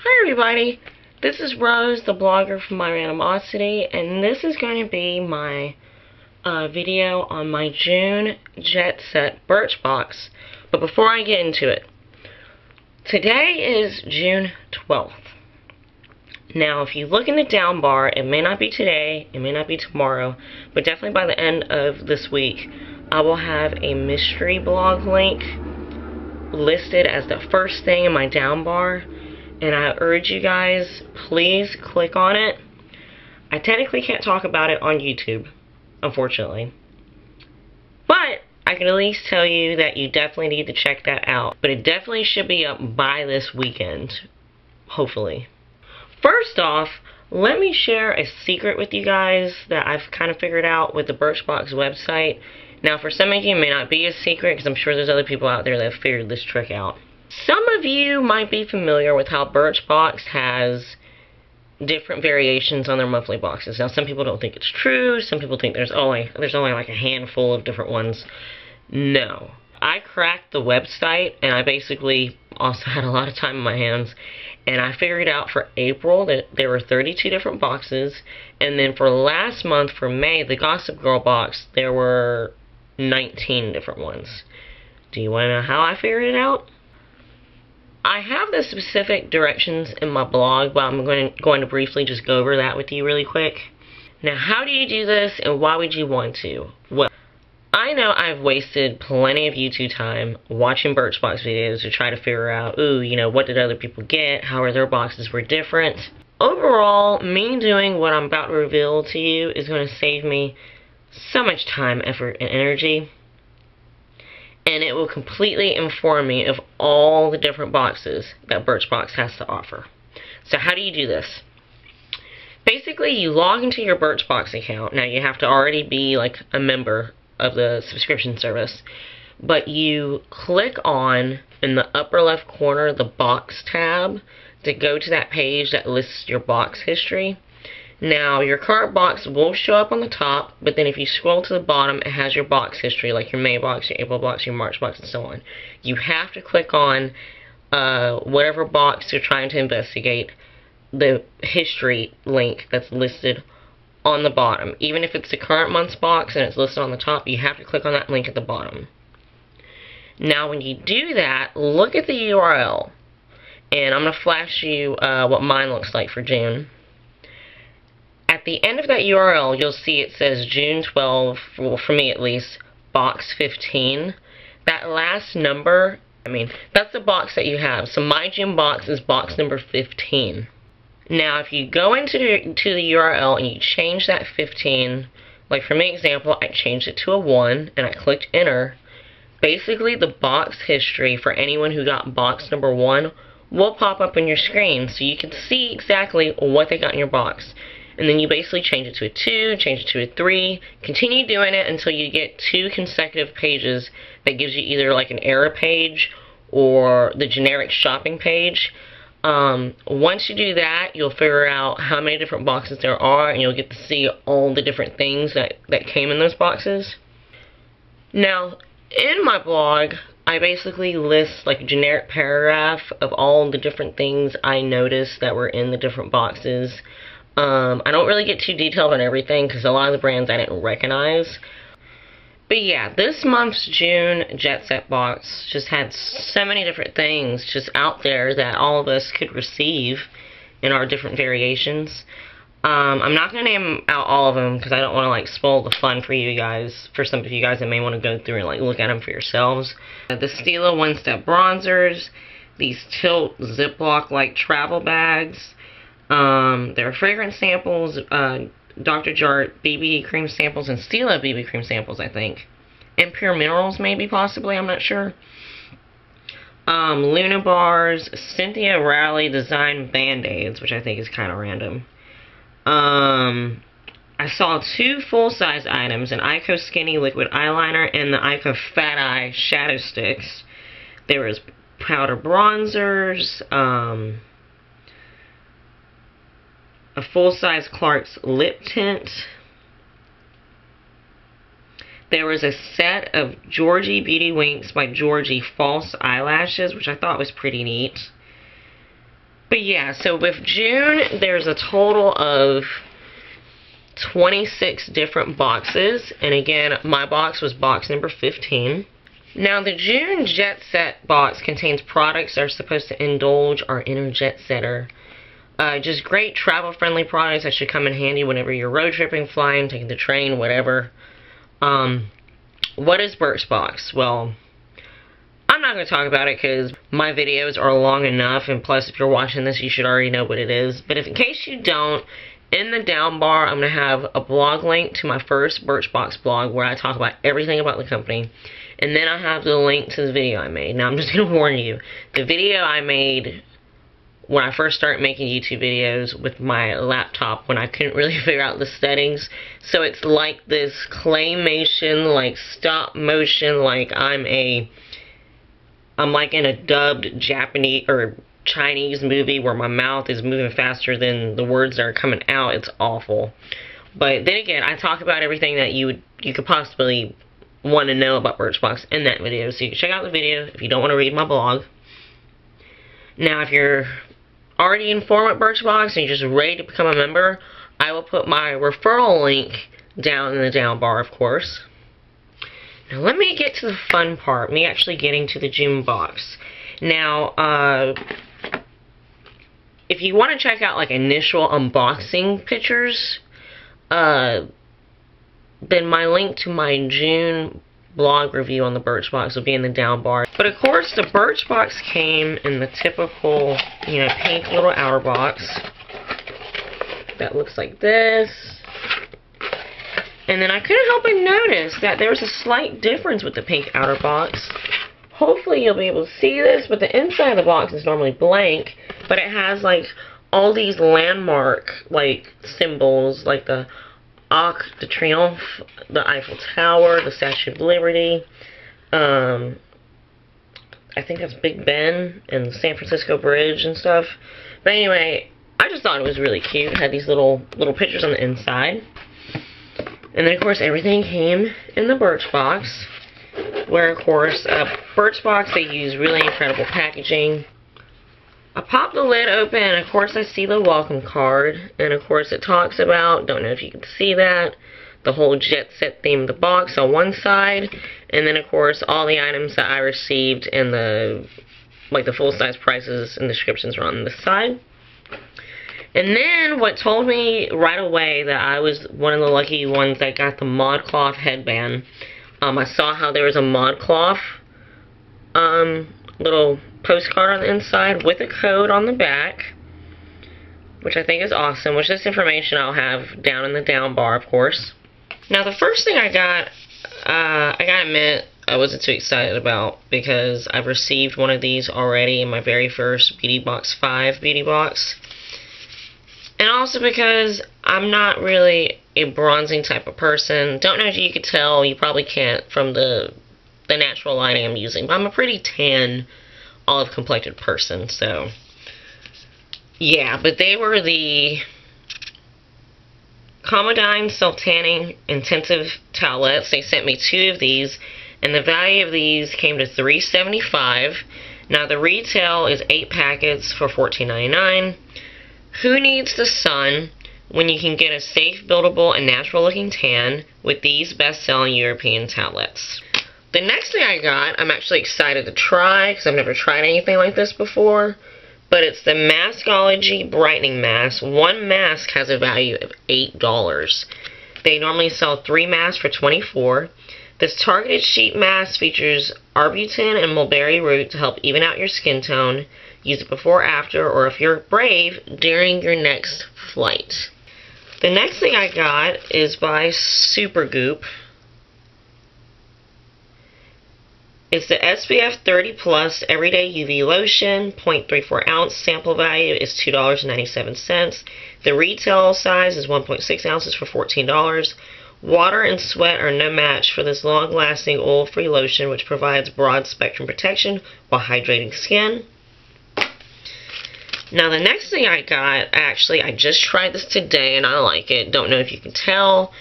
Hi everybody, this is Rose, the blogger from My Randomosity, and this is going to be my video on my June Jet Set Birchbox. But before I get into it, today is June 12th. Now if you look in the down bar, it may not be today, it may not be tomorrow, but definitely by the end of this week, I will have a mystery blog link listed as the first thing in my down bar. And I urge you guys, please click on it. I technically can't talk about it on YouTube, unfortunately. But I can at least tell you that you definitely need to check that out. But it definitely should be up by this weekend, hopefully. First off, let me share a secret with you guys that I've kind of figured out with the Birchbox website. Now, for some of you, it may not be a secret, because I'm sure there's other people out there that have figured this trick out. Some of you might be familiar with how Birchbox has different variations on their monthly boxes. Now, some people don't think it's true. Some people think there's only like a handful of different ones. No. I cracked the website, and I basically also had a lot of time in my hands, and I figured out for April that there were 32 different boxes, and then for last month, for May, the Gossip Girl box, there were 19 different ones. Do you want to know how I figured it out? I have the specific directions in my blog, but I'm going to briefly just go over that with you really quick. Now, how do you do this, and why would you want to? Well, I know I've wasted plenty of YouTube time watching Birchbox videos to try to figure out, ooh, you know, what did other people get? How are their boxes were different? Overall, me doing what I'm about to reveal to you is going to save me so much time, effort, and energy. And it will completely inform me of all the different boxes that Birchbox has to offer. So how do you do this? Basically, you log into your Birchbox account. Now, you have to already be like a member of the subscription service. But you click on, in the upper left corner, the box tab to go to that page that lists your box history. Now, your current box will show up on the top, but then if you scroll to the bottom, it has your box history, like your May box, your April box, your March box, and so on. You have to click on whatever box you're trying to investigate, the history link that's listed on the bottom. Even if it's the current month's box and it's listed on the top, you have to click on that link at the bottom. Now, when you do that, look at the URL, and I'm going to flash you what mine looks like for June. At the end of that URL, you'll see it says June 12, well, for me at least, box 15. That last number, that's the box that you have. So my June box is box number 15. Now, if you go into the URL and you change that 15, like for my example, I changed it to a 1 and I clicked enter. Basically, the box history for anyone who got box number 1 will pop up on your screen, so you can see exactly what they got in your box. And then you basically change it to a 2, change it to a 3, continue doing it until you get 2 consecutive pages that gives you either like an error page or the generic shopping page. Once you do that, you'll figure out how many different boxes there are, and you'll get to see all the different things that came in those boxes. Now, in my blog, I basically list like a generic paragraph of all the different things I noticed that were in the different boxes. I don't really get too detailed on everything because a lot of the brands I didn't recognize. But yeah, this month's June Jet Set box just had so many different things just out there that all of us could receive in our different variations. I'm not going to name out all of them because I don't want to like spoil the fun for you guys, for some of you guys that may want to go through and like look at them for yourselves. The Stila One Step Bronzers, these Tilt Ziploc like travel bags. There are fragrance samples, Dr. Jart BB cream samples, and Stila BB cream samples, I think. And Pure Minerals, maybe, possibly, I'm not sure. Luna bars, Cynthia Rowley design Band-Aids, which I think is kind of random. I saw 2 full-size items, an Ico Skinny Liquid Eyeliner and the Ico Fat Eye Shadow Sticks. There was powder bronzers, a full-size Clark's lip tint. There was a set of Georgie Beauty Winks by Georgie false eyelashes, which I thought was pretty neat. But yeah, so with June, there's a total of 26 different boxes. And again, my box was box number 15. Now, the June Jet Set box contains products that are supposed to indulge our inner jet setter. Just great travel-friendly products that should come in handy whenever you're road tripping, flying, taking the train, whatever. What is Birchbox? Well, I'm not going to talk about it because my videos are long enough, and plus if you're watching this you should already know what it is. But if in case you don't, in the down bar I'm going to have a blog link to my first Birchbox blog where I talk about everything about the company. And then I have the link to the video I made. Now I'm just going to warn you, the video I made when I first started making YouTube videos with my laptop when I couldn't really figure out the settings. So it's like this claymation, like stop motion, like I'm like in a dubbed Japanese or Chinese movie where my mouth is moving faster than the words that are coming out. It's awful. But then again, I talk about everything that you could possibly want to know about Birchbox in that video. So you can check out the video if you don't want to read my blog. Now, if you're already informed with Birchbox and you're just ready to become a member, I will put my referral link down in the down bar, of course. Now let me get to the fun part, me actually getting to the June box. Now, if you want to check out like initial unboxing pictures, then my link to my June blog review on the Birchbox will be in the down bar. But of course, the Birchbox came in the typical, you know, pink little outer box that looks like this. And then I couldn't help but notice that there's a slight difference with the pink outer box. Hopefully you'll be able to see this, but the inside of the box is normally blank, but it has like all these landmark like symbols, like the Arc de Triomphe, the Eiffel Tower, the Statue of Liberty, I think that's Big Ben, and the San Francisco Bridge and stuff. But anyway, I just thought it was really cute. It had these little pictures on the inside. And then of course everything came in the Birchbox, where of course, Birchbox, they use really incredible packaging. I pop the lid open, and of course I see the welcome card, and of course it talks about, don't know if you can see that, the whole Jet Set theme of the box on one side, and then of course all the items that I received and the full-size prices and descriptions are on this side. And then what told me right away that I was one of the lucky ones that got the ModCloth headband. I saw how there was a ModCloth little postcard on the inside with a code on the back, which I think is awesome, which this information I'll have down in the down bar, of course. Now the first thing I got, I gotta admit, I wasn't too excited about, because I've received one of these already in my very first Beauty Box 5 beauty box. And also because I'm not really a bronzing type of person. Don't know if you could tell, you probably can't from the natural lighting I'm using, but I'm a pretty tan, olive complected person, so yeah. But they were the Comodine Self Tanning Intensive Towelettes. They sent me 2 of these, and the value of these came to $3.75. Now the retail is 8 packets for $14.99. Who needs the sun when you can get a safe, buildable, and natural looking tan with these best-selling European towelettes? The next thing I got, I'm actually excited to try, because I've never tried anything like this before, but it's the Maskology Brightening Mask. One mask has a value of $8. They normally sell 3 masks for $24. This targeted sheet mask features arbutin and mulberry root to help even out your skin tone. Use it before, after, or if you're brave, during your next flight. The next thing I got is by Supergoop. It's the SPF 30 Plus Everyday UV Lotion, 0.34 ounce. Sample value is $2.97. The retail size is 1.6 ounces for $14. Water and sweat are no match for this long-lasting oil-free lotion, which provides broad spectrum protection while hydrating skin. Now the next thing I got, actually I just tried this today and I like it. Don't know if you can tell.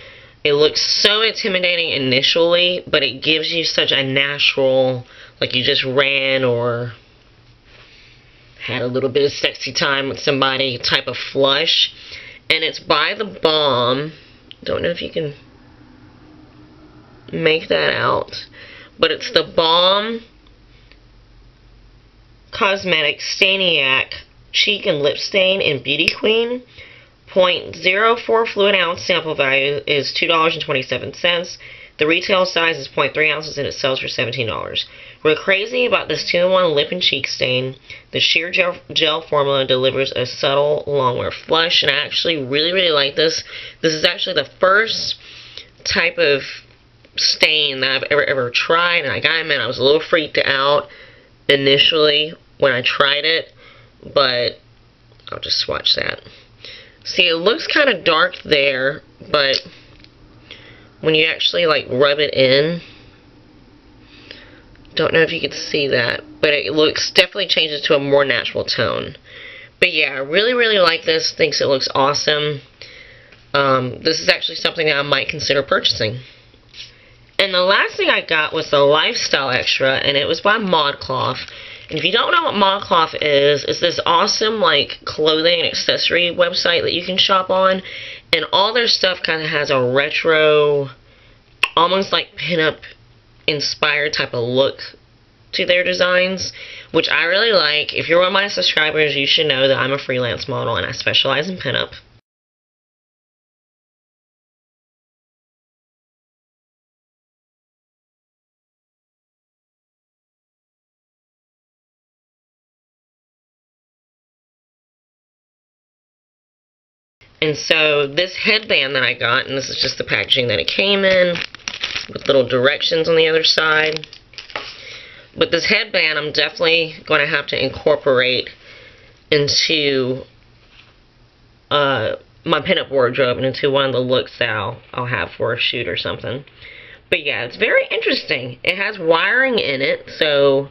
It looks so intimidating initially, but it gives you such a natural, like you just ran or had a little bit of sexy time with somebody type of flush. And it's by The Balm. Don't know if you can make that out. But it's The Balm Cosmetics Stainiac Cheek and Lip Stain in Beauty Queen. 0.04 fluid ounce sample value is $2.27. The retail size is 0.3 ounces and it sells for $17. We're crazy about this 2-in-1 lip and cheek stain. The sheer gel formula delivers a subtle long-wear flush, and I actually really like this. This is actually the first type of stain that I've ever tried, and I gotta admit I was a little freaked out initially when I tried it, but I'll just swatch that. See, it looks kind of dark there, but when you actually like rub it in, don't know if you can see that, but it looks, definitely changes to a more natural tone. But yeah, I really like this. Thinks it looks awesome. This is actually something that I might consider purchasing. And the last thing I got was the Lifestyle Extra, and it was by ModCloth. And if you don't know what ModCloth is, it's this awesome like clothing and accessory website that you can shop on. And all their stuff kind of has a retro, almost like pinup inspired type of look to their designs, which I really like. If you're one of my subscribers, you should know that I'm a freelance model and I specialize in pinup. And so this headband that I got, and this is just the packaging that it came in, with little directions on the other side. But this headband I'm definitely going to have to incorporate into my pinup wardrobe and into one of the looks that I'll have for a shoot or something. But yeah, it's very interesting. It has wiring in it, so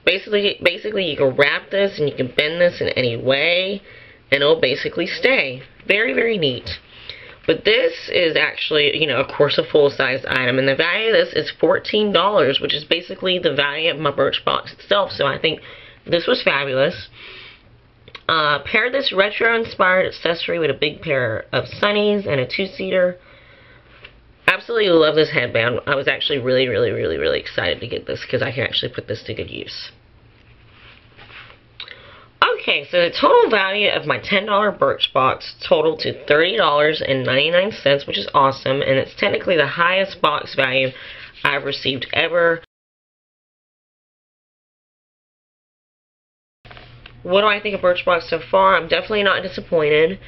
basically you can wrap this and you can bend this in any way and it'll basically stay. Very neat. But this is actually, you know, of course, a full-size item, and the value of this is $14, which is basically the value of my Birchbox itself, so I think this was fabulous. Pair this retro-inspired accessory with a big pair of sunnies and a 2-seater. Absolutely love this headband. I was actually really excited to get this because I can actually put this to good use. Okay, so the total value of my $10 Birchbox totaled to $30.99, which is awesome, and it's technically the highest box value I've received ever. What do I think of Birchbox so far? I'm definitely not disappointed,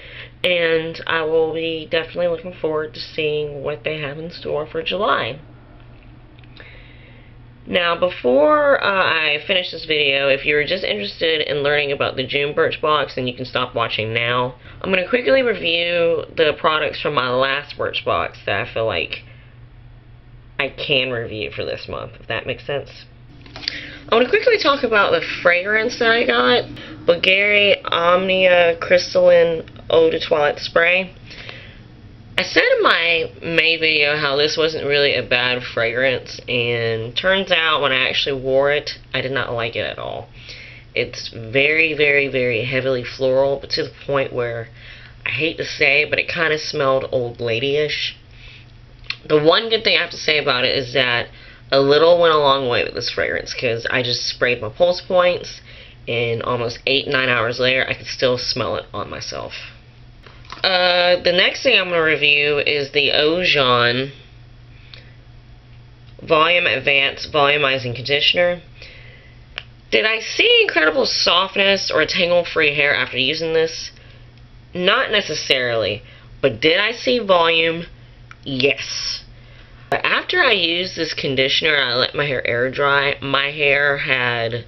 and I will be definitely looking forward to seeing what they have in store for July. Now, before I finish this video, if you're just interested in learning about the June Birchbox, then you can stop watching now. I'm going to quickly review the products from my last Birchbox that I feel like I can review for this month, if that makes sense. I want to quickly talk about the fragrance that I got. Bulgari Omnia Crystalline Eau de Toilette Spray. I said in my May video how this wasn't really a bad fragrance, and turns out when I actually wore it, I did not like it at all. It's very heavily floral, but to the point where, I hate to say, but it kind of smelled old lady-ish. The one good thing I have to say about it is that a little went a long way with this fragrance, because I just sprayed my pulse points, and almost 8-9 hours later, I could still smell it on myself. The next thing I'm going to review is the Ojon Volume Advanced Volumizing Conditioner. Did I see incredible softness or tangle-free hair after using this? Not necessarily, but did I see volume? Yes. But after I used this conditioner and I let my hair air dry, my hair had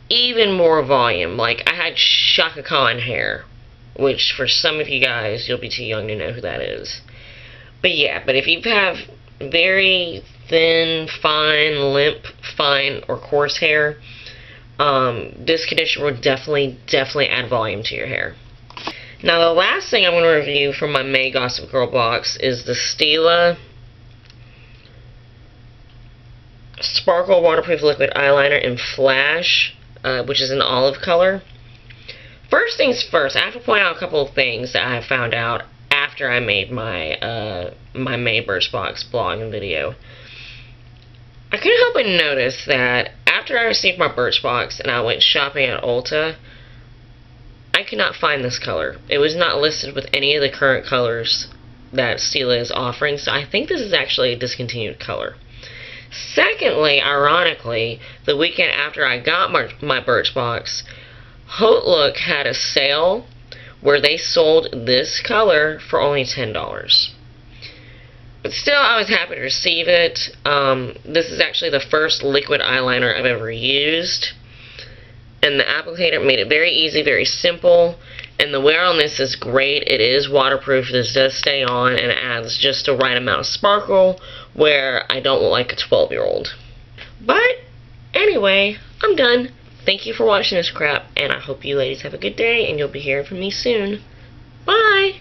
even more volume. Like, I had Shaka Khan hair, which for some of you guys, you'll be too young to know who that is. But yeah, but if you have very thin, fine, limp, fine, or coarse hair, this conditioner will definitely add volume to your hair. Now, the last thing I'm going to review from my May Gossip Girl box is the Stila Sparkle Waterproof Liquid Eyeliner in Flash. which is an olive color. First things first, I have to point out a couple of things that I found out after I made my my Birchbox blog and video. I couldn't help but notice that after I received my Birchbox and I went shopping at Ulta, I could not find this color. It was not listed with any of the current colors that Stila is offering, so I think this is actually a discontinued color. Secondly, ironically, the weekend after I got my Birchbox, Haute Look had a sale where they sold this color for only $10. But still, I was happy to receive it. This is actually the first liquid eyeliner I've ever used. And the applicator made it very easy, very simple. And the wear on this is great. It is waterproof. This does stay on and it adds just the right amount of sparkle where I don't look like a 12-year-old. But anyway, I'm done. Thank you for watching this crap, and I hope you ladies have a good day, and you'll be hearing from me soon. Bye!